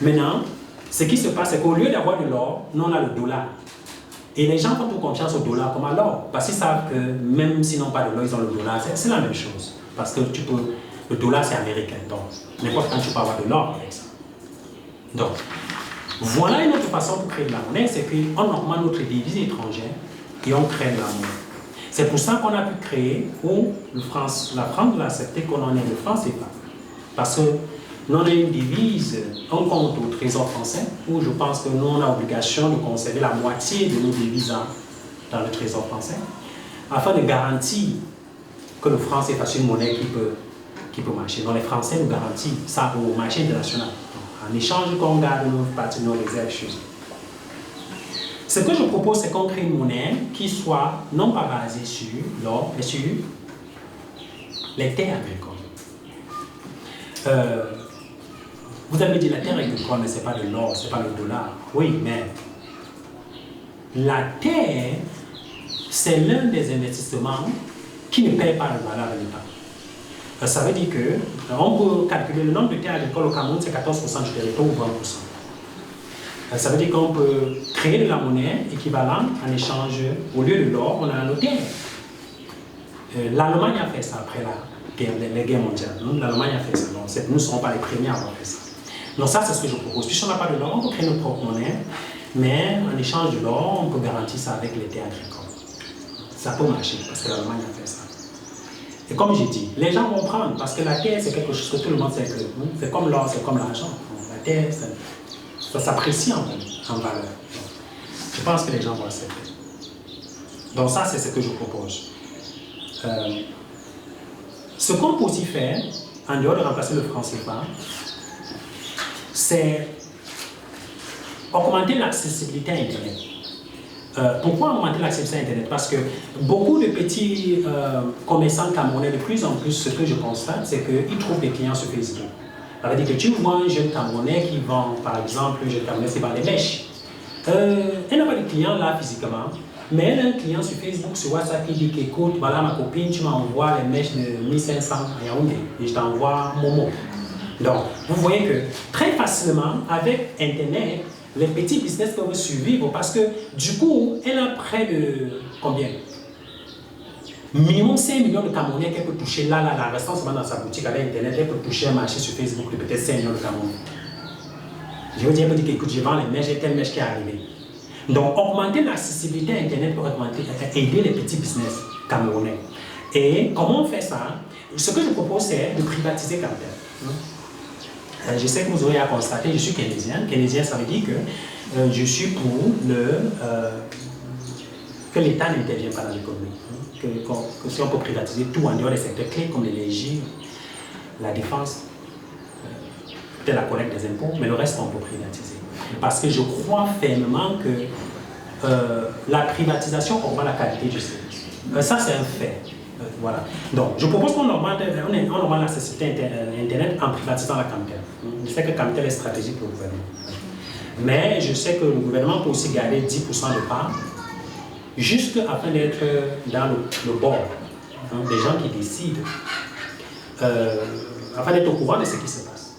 Maintenant, ce qui se passe, c'est qu'au lieu d'avoir de l'or, nous on a le dollar. Et les gens font toute confiance au dollar comme à l'or, parce qu'ils savent que même s'ils n'ont pas de l'or, ils ont le dollar, c'est la même chose. Parce que le dollar c'est américain, donc n'importe quand tu peux avoir de l'or avec ça. Donc, voilà une autre façon pour créer de la monnaie, c'est qu'on augmente notre devise étrangère et on crée de la monnaie. C'est pour ça qu'on a pu créer, ou la France l'a accepté qu'on en ait le franc CFA. Parce que nous on a une devise, un compte au Trésor français, où je pense que nous on a l'obligation de conserver la moitié de nos devises dans le Trésor français, afin de garantir que le franc CFA soit une monnaie qui peut marcher. Donc les Français nous garantissent ça au marché international. Donc, en échange qu'on garde nos parties, nos réserves chez eux. Ce que je propose, c'est qu'on crée une monnaie qui soit non pas basée sur l'or, mais sur les terres agricoles. Vous avez dit la terre agricole, mais ce n'est pas de l'or, ce n'est pas le dollar. Oui, mais la terre, c'est l'un des investissements qui ne paye pas le valeur de l'État. Ça veut dire qu'on peut calculer le nombre de terres agricoles au Cameroun, c'est 14% du territoire ou 20%. Ça veut dire qu'on peut créer de la monnaie équivalente en échange, au lieu de l'or, on a nos terres. L'Allemagne a fait ça après les guerres mondiales. L'Allemagne a fait ça. Donc, nous ne serons pas les premiers à avoir fait ça. Donc ça, c'est ce que je propose. Puisqu'on n'a pas de l'or, on peut créer notre propre monnaie, mais en échange de l'or, on peut garantir ça avec les terres agricoles. Ça peut marcher, parce que l'Allemagne a fait ça. Et comme j'ai dit, les gens vont prendre, parce que la terre, c'est quelque chose que tout le monde sait que c'est comme l'or, c'est comme l'argent. La terre, ça s'apprécie en valeur. Donc, je pense que les gens vont accepter. Donc ça, c'est ce que je propose. Ce qu'on peut aussi faire, en dehors de remplacer le franc CFA, c'est augmenter l'accessibilité à Internet. Pourquoi augmenter l'accessibilité à Internet? Parce que beaucoup de petits commerçants camerounais, de plus en plus, ce que je constate, c'est qu'ils trouvent des clients sur Facebook. Ça veut dire que tu vois un jeune Camerounais qui vend, par exemple, un jeune Camerounais qui vend des mèches. Elle n'a pas de client là physiquement, mais elle a un client sur Facebook, sur WhatsApp, qui dit qu'écoute, voilà ma copine, tu m'envoies les mèches de 1500 à Yaoundé et je t'envoie Momo. Donc, vous voyez que très facilement, avec Internet, les petits business peuvent survivre parce que du coup, elle a près de combien? Minimum 5 millions de Camerounais qu'elle peut toucher là, restant seulement dans sa boutique avec Internet, elle peut toucher un marché sur Facebook de peut-être 5 millions de Camerounais. Je veux dire, elle peut dire qu'écoute, je vends les mèches, j'ai telle mèche qui est arrivée. Donc, augmenter l'accessibilité à Internet pour aider les petits business camerounais. Et comment on fait ça? Ce que je propose, c'est de privatiser Camtel. Je sais que vous aurez à constater, je suis keynésien. Keynésien, ça veut dire que je suis pour que l'État n'intervienne pas dans l'économie. Que si on peut privatiser tout en dehors des secteurs clés comme l'énergie, la défense, peut-être la collecte des impôts, mais le reste on peut privatiser. Parce que je crois fermement que la privatisation augmente la qualité du service. Ça c'est un fait. Voilà. Donc, je propose qu'on augmente l'accessibilité à Internet en privatisant la Camtel. Je sais que Camtel est stratégique pour le gouvernement. Mais je sais que le gouvernement peut aussi garder 10% de part, juste afin d'être dans le bord des gens qui décident, afin d'être au courant de ce qui se passe.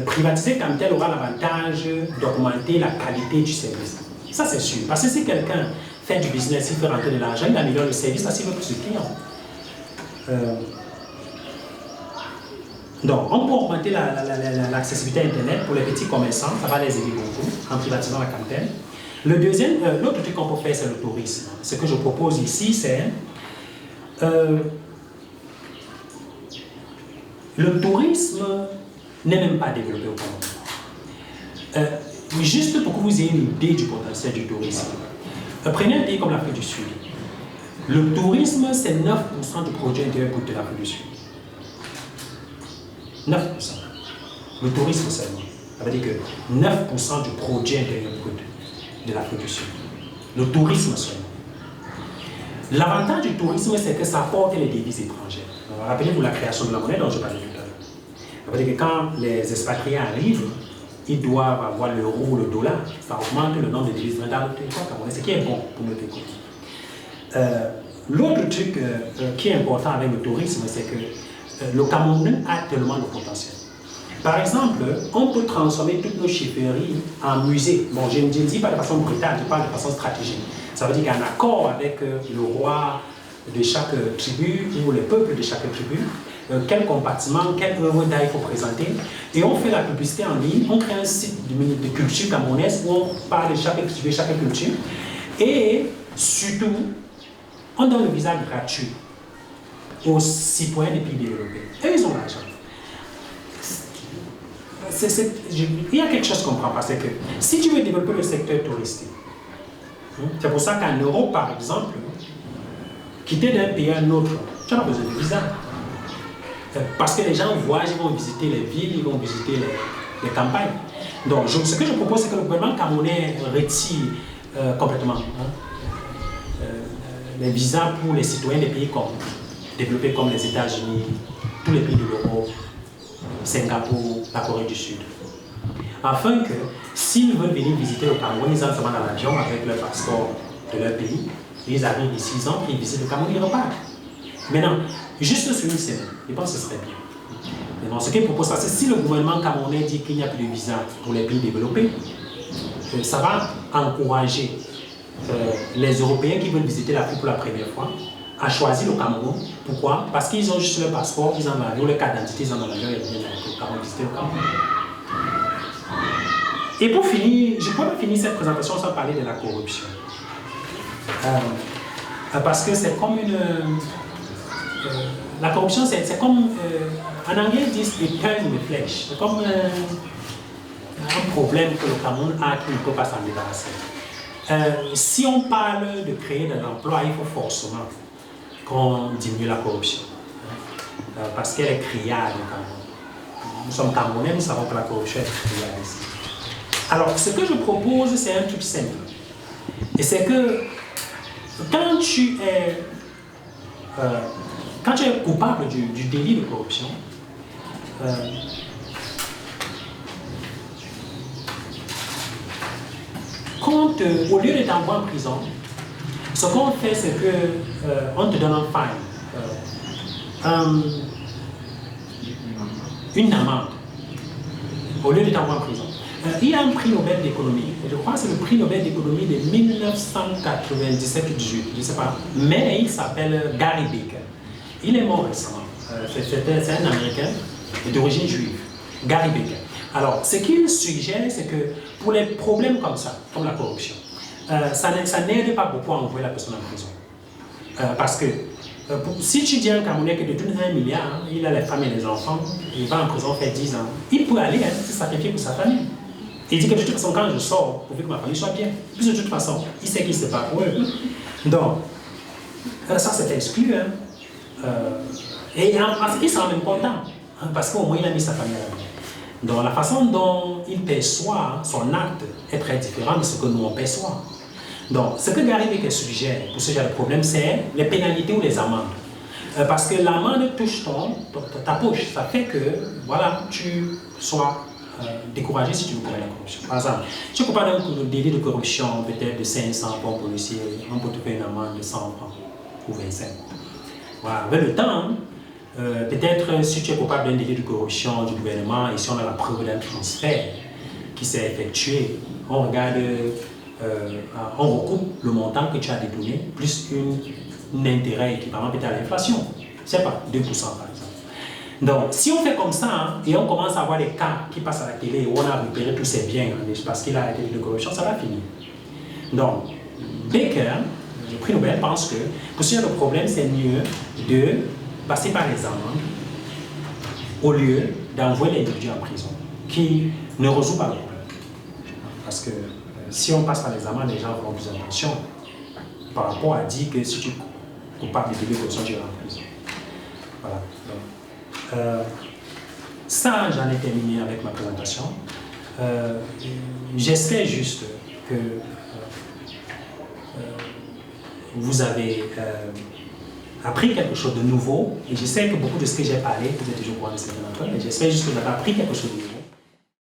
Privatiser Camtel aura l'avantage d'augmenter la qualité du service. Ça, c'est sûr. Parce que si quelqu'un fait du business, il fait rentrer de l'argent, il améliore le service, parce qu'il veut plus de clients. Donc, on peut augmenter l'accessibilité à Internet pour les petits commerçants, ça va les aider beaucoup en privatisant la Camtel. L'autre truc qu'on peut faire, c'est le tourisme. Ce que je propose ici, c'est le tourisme n'est même pas développé au Cameroun. Juste pour que vous ayez une idée du potentiel du tourisme. Prenez un pays comme l'Afrique du Sud. Le tourisme, c'est 9% du produit intérieur brut de l'Afrique du Sud. 9%. Le tourisme seulement. Ça veut dire que 9% du produit intérieur brut de l'Afrique du Sud. Le tourisme seulement. L'avantage du tourisme, c'est que ça apporte les devises étrangères. Rappelez-vous la création de la monnaie dont je parlais tout à l'heure. Ça veut dire que quand les expatriés arrivent, ils doivent avoir l'euro ou le dollar. Ça augmente le nombre de devises dans le territoire camerounais, ce qui est bon pour notre économie. l'autre truc qui est important avec le tourisme, c'est que le Cameroun a tellement de potentiel. Par exemple, on peut transformer toutes nos chefferies en musée. Bon, je ne dis pas de façon brutale, je parle de façon stratégique. Ça veut dire qu'en accord avec le roi de chaque tribu ou le peuple de chaque tribu, quel compartiment, quelle œuvre d'art il faut présenter. Et on fait la publicité en ligne, on crée un site de culture camerounaise où on parle de chaque tribu, chaque culture. Et surtout, on donne le visa gratuit aux citoyens des pays développés. Et ils ont l'argent. Il y a quelque chose qu'on comprend pas, c'est que si tu veux développer le secteur touristique, c'est pour ça qu'en Europe, par exemple, quitter d'un pays à un autre, tu n'as pas besoin de visa. Parce que les gens voyagent, ils vont visiter les villes, ils vont visiter les campagnes. Donc, ce que je propose, c'est que le gouvernement camerounais retire complètement les visas pour les citoyens des pays développés comme les États-Unis, tous les pays de l'Europe, Singapour, la Corée du Sud. Afin que, s'ils veulent venir visiter le Cameroun, ils entrent dans l'avion avec leur passeport de leur pays, ils arrivent d'ici 6 ans, puis ils visitent le Cameroun, ils repartent. Maintenant, juste sur une semaine, je pense que ce serait bien. Maintenant, ce qu'il propose, c'est si le gouvernement camerounais dit qu'il n'y a plus de visa pour les pays développés, ça va encourager les Européens qui veulent visiter l'Afrique pour la première fois à choisir le Cameroun. Pourquoi? Parce qu'ils ont juste leur passeport, ils en ont l'avion, leur carte d'identité, ils en ont l'avion et ils viennent au Cameroun visiter le Cameroun. Et pour finir, je ne peux pas finir cette présentation sans parler de la corruption. Parce que c'est comme une... la corruption, c'est comme... en anglais, ils disent « a pain in the flesh ». C'est comme un problème que le Cameroun a qui ne peut pas s'en débarrasser. Si on parle de créer de l'emploi, il faut forcément qu'on diminue la corruption. Parce qu'elle est criarde au Cameroun. Nous sommes Camerounais, nous savons que la corruption est criarde ici. Alors, ce que je propose, c'est un truc simple. Et c'est que quand tu es coupable du délit de corruption, au lieu de t'envoyer en prison, ce qu'on fait, c'est qu'on te donne un fine, une amende, au lieu de t'envoyer en prison. Il y a un prix Nobel d'économie, je crois que c'est le prix Nobel d'économie de 1997 ou 18, je ne sais pas, mais il s'appelle Gary Becker. Il est mort récemment, c'est un Américain d'origine juive, Gary Becker. Alors, ce qu'il suggère, c'est que pour les problèmes comme ça, comme la corruption, ça n'aide pas beaucoup à envoyer la personne en prison. Parce que si tu dis à un Camerounais que de tout 1 milliard, il a les femmes et les enfants, il va en prison faire 10 ans, il peut aller se sacrifier pour sa famille. Il dit que de toute façon, quand je sors, pourvu que ma famille soit bien. Puis de toute façon, il sait qu'il se bat pour eux. Donc, ça c'est exclu. Et il sera même content, parce qu'au moins il a mis sa famille à l'abri. Donc la façon dont il perçoit son acte est très différente de ce que nous on perçoit. Donc ce que Gary Becker suggère pour ce genre de problème, c'est les pénalités ou les amendes. Parce que l'amende touche ta poche, ça fait que voilà, tu sois découragé si tu veux commettre la corruption. Par exemple, tu es coupable d'un délit de corruption peut-être de 500 pour un policier, on peut te faire une amende de 100 francs ou 25. Voilà. Avec le temps, peut-être si tu es coupable d'un délit de corruption du gouvernement et si on a la preuve d'un transfert qui s'est effectué, on regarde, on recoupe le montant que tu as détourné plus un intérêt équivalent peut-être à l'inflation. C'est pas 2% par exemple. Donc, si on fait comme ça et on commence à avoir des cas qui passent à la télé où on a récupéré tous ses biens parce qu'il a été de corruption, ça va finir. Donc, Becker, le prix Nobel, pense que pour ce genre de problème, c'est mieux de passer par les amendes au lieu d'envoyer l'individu en prison, qui ne résout pas le problème. Parce que si on passe par les amendes, les gens auront plus attention par rapport à dire que si tu es coupable de délit de corruption, tu iras en prison. Voilà. Donc, ça, j'en ai terminé avec ma présentation. J'espère juste que vous avez appris quelque chose de nouveau. Et je sais que beaucoup de ce que j'ai parlé, vous êtes toujours au courant de ce que j'ai appris, mais j'espère juste que vous avez appris quelque chose de nouveau.